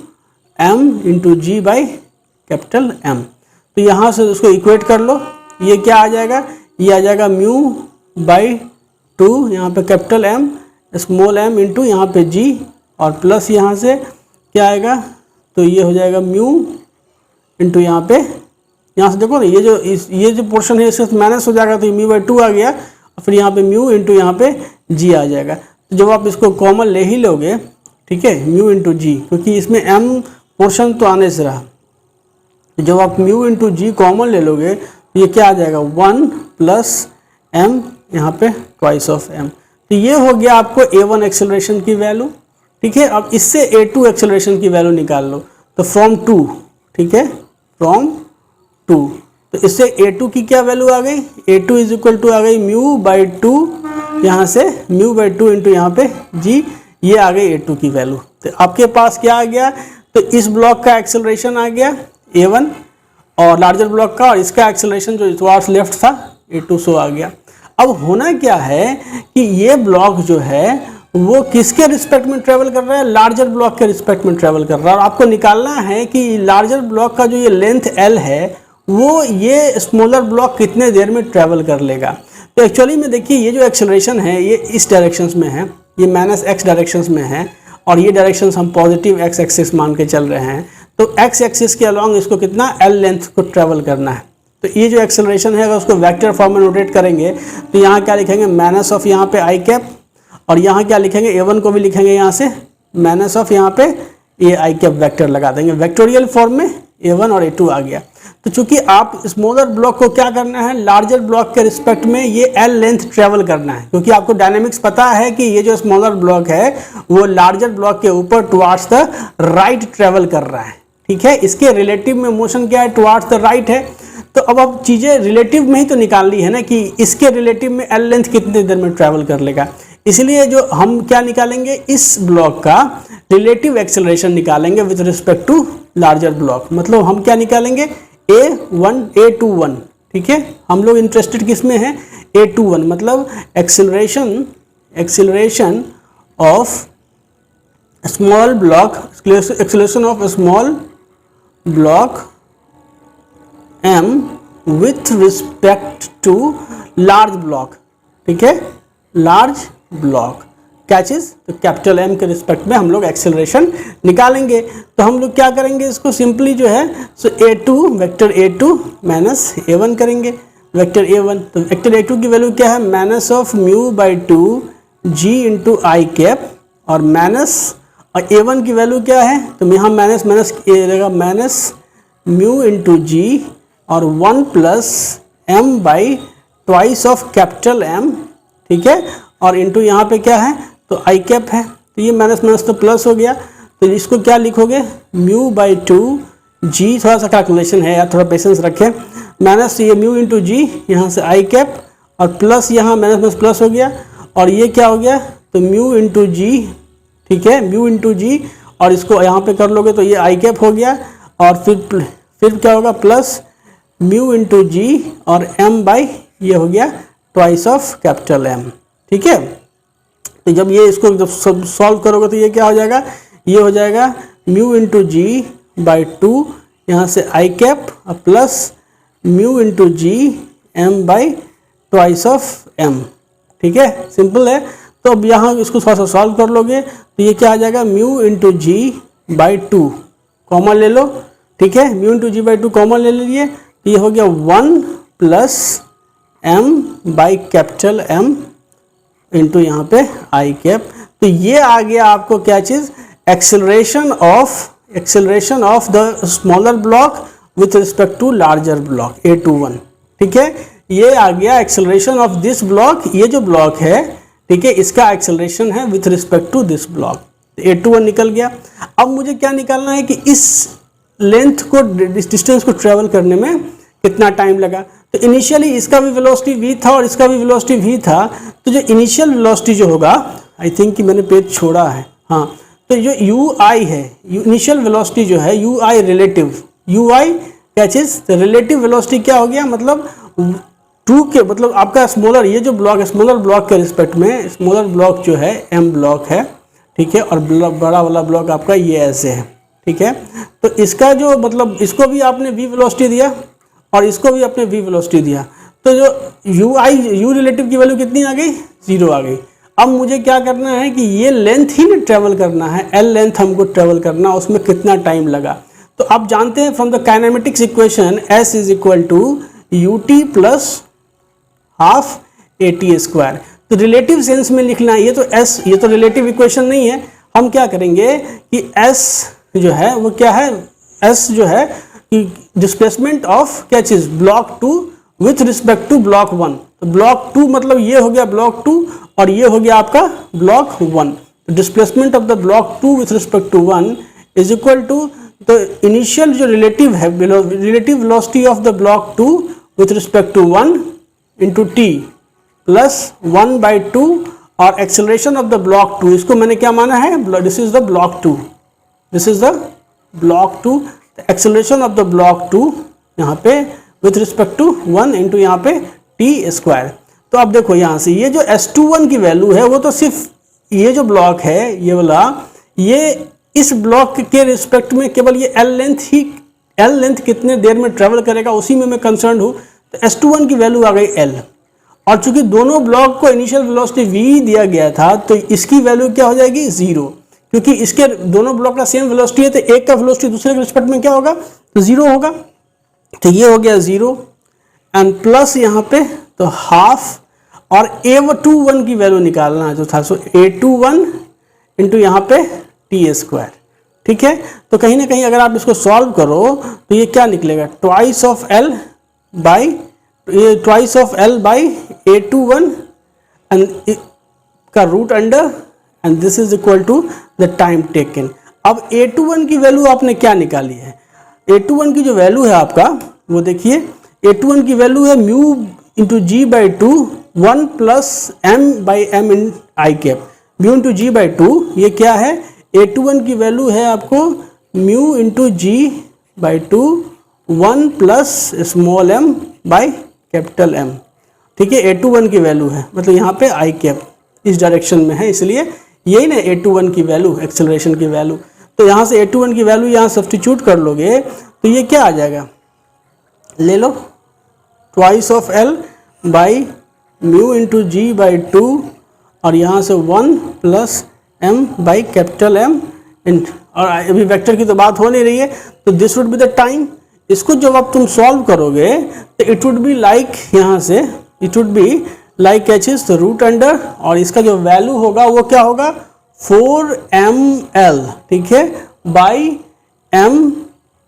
Speaker 1: M into G by capital M। तो यहाँ से उसको इक्वेट कर लो, ये क्या आ जाएगा, ये आ जाएगा μ/2 यहाँ पे capital M small m into यहाँ पे G और प्लस यहाँ से क्या आएगा, तो ये हो जाएगा म्यू इंटू यहाँ पे, यहाँ से देखो ना ये जो पोर्शन है इससे माइनस हो जाएगा, तो ये μ/2 आ गया और फिर यहाँ पे म्यू इंटू यहाँ पे G आ जाएगा। तो जब आप इसको कॉमन ले ही लोगे, ठीक है, म्यू इंटू जी, क्योंकि इसमें m पोर्शन तो आने से रहा, जब आप म्यू इंटू जी कॉमन ले लोगे तो ये क्या आ जाएगा 1 प्लस m, यहाँ पे ट्वाइस ऑफ m। तो ये हो गया आपको a1 एक्सेलरेशन की वैल्यू, ठीक है। अब इससे a2 एक्सेलरेशन की वैल्यू निकाल लो, तो फ्रॉम 2, ठीक है, फ्रॉम 2, तो इससे a2 की क्या वैल्यू आ गई, a2 इज इक्वल टू आ गई म्यू बाई 2, यहाँ से म्यू बाई 2 इंटू यहाँ पे जी, ये आ गई a2 की वैल्यू। तो आपके पास क्या आ गया, तो इस ब्लॉक का एक्सेलरेशन आ गया a1 और लार्जर ब्लॉक का, और इसका एक्सेलरेशन जो टुवर्ड्स लेफ्ट था a2 सो आ गया। अब होना क्या है कि ये ब्लॉक जो है वो किसके रिस्पेक्ट में ट्रेवल कर रहा है, लार्जर ब्लॉक के रिस्पेक्ट में ट्रेवल कर रहा है, और आपको निकालना है कि लार्जर ब्लॉक का जो ये लेंथ L है वो ये स्मॉलर ब्लॉक कितने देर में ट्रेवल कर लेगा। तो एक्चुअली में देखिए ये जो एक्सेलरेशन है ये इस डायरेक्शंस में है, ये माइनस x डायरेक्शंस में है, और ये डायरेक्शंस हम पॉजिटिव x एक्सिस मान के चल रहे हैं। तो x एक्सिस के अलॉन्ग इसको कितना L लेंथ को ट्रेवल करना है। तो ये जो एक्सेलरेशन है अगर उसको वेक्टर फॉर्म में नोटेट करेंगे तो यहाँ क्या लिखेंगे, माइनस ऑफ यहाँ पे आई कैप, और यहाँ क्या लिखेंगे, a1 को भी लिखेंगे यहाँ से माइनस ऑफ यहाँ पे ये आई कैप वेक्टर लगा देंगे, वेक्टोरियल फॉर्म में a1 और a2 आ गया। तो चूंकि आप स्मॉलर ब्लॉक को क्या करना है, लार्जर ब्लॉक के रिस्पेक्ट में ये L लेंथ ट्रेवल करना है, क्योंकि आपको डायनेमिक्स पता है कि ये जो स्मॉलर ब्लॉक है वो लार्जर ब्लॉक के ऊपर टुवर्ड्स द राइट ट्रेवल कर रहा है, ठीक है। इसके रिलेटिव में मोशन क्या है, टुवर्ड्स द राइट है। तो अब चीज़ें रिलेटिव में ही तो निकालनी है ना कि इसके रिलेटिव में L लेंथ कितने देर में ट्रैवल कर लेगा। इसलिए जो हम क्या निकालेंगे, इस ब्लॉक का रिलेटिव एक्सेलरेशन निकालेंगे with respect to larger block. मतलब हम क्या निकालेंगे, A21, ठीक है। हम लोग इंटरेस्टेड किस में है, A21, मतलब acceleration of small block, acceleration of small block m with respect to large block, ठीक है, लार्ज ब्लॉक क्या चीज़, तो कैपिटल M के रिस्पेक्ट में हम लोग एक्सेलरेशन निकालेंगे। तो हम लोग क्या करेंगे, इसको सिंपली जो है सो A2 vector A2 minus A1 करेंगे, वेक्टर A1। तो वेक्टर A2 की वैल्यू क्या है, minus of mu by 2 g into i cap, और माइनस और A1 की वैल्यू क्या है, तो यहाँ माइनस माइनस रहेगा, माइनस म्यू इंटू जी और 1 plus m by twice of capital M, ठीक है, और इंटू यहाँ पे क्या है, तो आई कैप है। तो ये माइनस माइनस तो प्लस हो गया, तो इसको क्या लिखोगे, म्यू बाई 2 जी, थोड़ा सा कैलकुलेशन है यार, थोड़ा पेशेंस रखें, माइनस ये म्यू इंटू जी, यहाँ से आई कैप, और प्लस यहाँ माइनस माइनस प्लस हो गया, और ये क्या हो गया, तो म्यू इंटू जी, ठीक है, म्यू इंटू जी, और इसको यहाँ पे कर लोगे तो ये आई कैप हो गया, और फिर क्या होगा, प्लस म्यू इंटू जी और m बाई ये हो गया ट्वाइस ऑफ कैपिटल M, ठीक है। तो जब ये इसको जब सॉल्व करोगे तो ये क्या हो जाएगा, ये हो जाएगा म्यू इंटू जी बाई 2, यहाँ से आई कैप और plus mu into g m by twice of M, ठीक है, सिंपल है। तो अब यहाँ इसको थोड़ा सा सॉल्व कर लोगे तो ये क्या आ जाएगा, mu into g by 2 common ले लो, ठीक है, mu into g by 2 common ले लीजिए, ये हो गया 1 plus m by capital M into यहाँ पे आई कैप। तो ये आ गया आपको क्या चीज़, acceleration of the smaller block with respect to larger block A21, ठीक है। ये आ गया एक्सेलरेशन ऑफ दिस ब्लॉक, ये जो ब्लॉक है, ठीक है, इसका एक्सेलरेशन है with respect to this block. A21 निकल गया। अब मुझे क्या निकालना है कि इस लेंथ को, डिस्टेंस को ट्रेवल करने में कितना टाइम लगा। तो इनिशियली इसका भी वेलोसिटी v था और इसका भी वेलोसिटी v था, तो जो इनिशियल वेलोसिटी जो होगा, आई थिंक कि मैंने पेज छोड़ा है, हाँ, तो जो ui है, इनिशियल वेलोसिटी जो है ui रिलेटिव, ui क्या चीज़, तो रिलेटिव वेलोसिटी क्या हो गया, मतलब 2 के, मतलब आपका स्मॉलर, ये जो ब्लॉक है स्मॉलर ब्लॉक के रिस्पेक्ट में, स्मॉलर ब्लॉक जो है m ब्लॉक है, ठीक है, और बड़ा वाला ब्लॉक आपका ये ऐसे है, ठीक है। तो इसका जो मतलब इसको भी आपने v वेलोसिटी दिया और इसको भी आपने v वेलोसिटी दिया, तो जो u रिलेटिव की वैल्यू कितनी आ गई, 0 आ गई। अब मुझे क्या करना है कि ये लेंथ ही नहीं ट्रेवल करना है, L लेंथ हमको ट्रेवल करना, उसमें कितना टाइम लगा। तो आप जानते हैं from the kinematics equation S is equal to ut plus half at square. तो रिलेटिव सेंस में लिखना है। ये तो s, ये तो रिलेटिव इक्वेशन नहीं है। हम क्या करेंगे कि s जो है वो क्या है, s जो है कि डिस्प्लेसमेंट ऑफ क्या चीज, block 2 with respect to block 1। तो ब्लॉक 2 मतलब ये हो गया ब्लॉक 2 और ये हो गया आपका ब्लॉक 1। तो displacement of the block 2 with respect to 1 is equal to, तो इनिशियल जो रिलेटिव है, relative velocity of the block 2 with respect to 1 into t plus 1/2 और एक्सेलरेशन ऑफ द ब्लॉक 2, इसको मैंने क्या माना है, this is the block 2, this is the block 2, acceleration of the block 2 यहाँ पे विथ रिस्पेक्ट टू 1 इंटू यहाँ पे टी स्क्वायर। तो अब देखो यहाँ से ये जो S21 की वैल्यू है वो तो सिर्फ ये जो ब्लॉक है ये वाला, ये इस ब्लॉक के रिस्पेक्ट में केवल ये L लेंथ कितने देर में ट्रेवल करेगा उसी में मैं कंसर्न हूँ। तो S21 की वैल्यू आ गई L, और चूंकि दोनों ब्लॉक को इनिशियल वेलोसिटी v दिया गया था तो इसकी वैल्यू क्या हो जाएगी 0, क्योंकि इसके दोनों ब्लॉक का सेम वेलोसिटी है तो एक का वेलोसिटी दूसरे के रिस्पेक्ट में क्या होगा, तो 0 होगा। तो ये हो गया 0 एंड प्लस यहाँ पे तो हाफ, और A21 की वैल्यू निकालना जो था, सो A21 इंटू यहाँ पे टी स्क्वायर। ठीक है, तो कहीं ना कहीं अगर आप इसको सॉल्व करो तो ये क्या निकलेगा, twice of L by A21 and का root under and this is equal to the time taken. अब A21 की वैल्यू आपने क्या निकाली है, A21 की जो वैल्यू है आपका वो देखिए, A21 की वैल्यू है mu into g by two 1 plus m by m in i cap, mu into g by two, ये क्या है, A21 की वैल्यू है आपको mu into g by two 1 plus small m by capital M। ठीक है, A21 की value है, मतलब यहाँ पे आई कैप इस डायरेक्शन में है, इसलिए यही ना A21 की वैल्यू, एक्सेलरेशन की वैल्यू। तो यहाँ से A21 की वैल्यू यहाँ सब्स्टिट्यूट कर लोगे तो ये क्या आ जाएगा, ले लो twice of L by mu into g by two और यहाँ से 1 plus m by capital M in, और अभी वेक्टर की तो बात हो नहीं रही है, तो this would be the time. इसको जब आप तुम सॉल्व करोगे तो इट वुड बी लाइक, यहाँ से it would be like H तो रूट अंडर, और इसका जो वैल्यू होगा वो क्या होगा 4ml, ठीक है, by m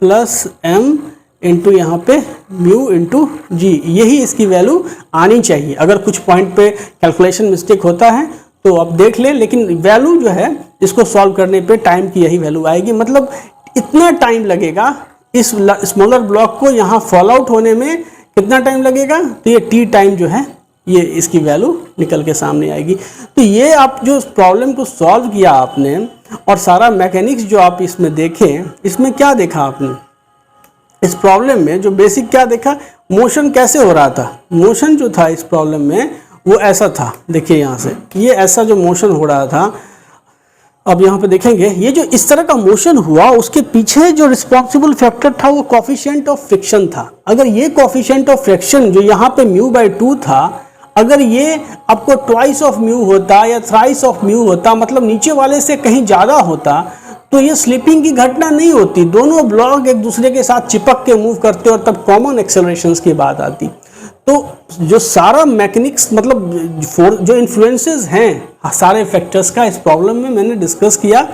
Speaker 1: plus m into यहाँ पे म्यू इंटू जी, यही इसकी वैल्यू आनी चाहिए। अगर कुछ पॉइंट पे कैलकुलेशन मिस्टेक होता है तो आप देख लें, लेकिन वैल्यू जो है इसको सॉल्व करने पे टाइम की यही वैल्यू आएगी। मतलब इतना टाइम लगेगा इस स्मॉलर ब्लॉक को यहाँ फॉल आउट होने में, कितना टाइम लगेगा, तो ये टी टाइम जो है ये इसकी वैल्यू निकल के सामने आएगी। तो ये आप जो प्रॉब्लम को सॉल्व किया आपने और सारा मैकेनिक्स जो आप इसमें देखें, इसमें क्या देखा आपने, इस प्रॉब्लम में जो बेसिक क्या देखा, मोशन कैसे हो रहा था। मोशन जो था इस प्रॉब्लम में वो ऐसा था, देखिए यहाँ से ये ऐसा जो मोशन हो रहा था, अब यहाँ पे देखेंगे ये जो इस तरह का मोशन हुआ उसके पीछे जो रिस्पॉन्सिबल फैक्टर था वो कोफिशिएंट ऑफ फ्रिक्शन था। अगर ये कोफिशिएंट ऑफ फ्रिक्शन जो यहाँ पे म्यू बाई 2 था, अगर ये आपको ट्वाइस ऑफ म्यू होता या थ्राइस ऑफ म्यू होता, मतलब नीचे वाले से कहीं ज़्यादा होता, तो ये स्लिपिंग की घटना नहीं होती, दोनों ब्लॉक एक दूसरे के साथ चिपक के मूव करते और तब कॉमन एक्सेलरेशंस की बात आती। तो जो सारा मैकेनिक्स, मतलब जो इन्फ्लुएंसेस हैं सारे फैक्टर्स का इस प्रॉब्लम में मैंने डिस्कस किया।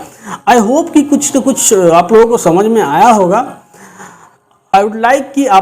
Speaker 1: आई होप कि कुछ तो कुछ आप लोगों को समझ में आया होगा। आई वुड लाइक कि आप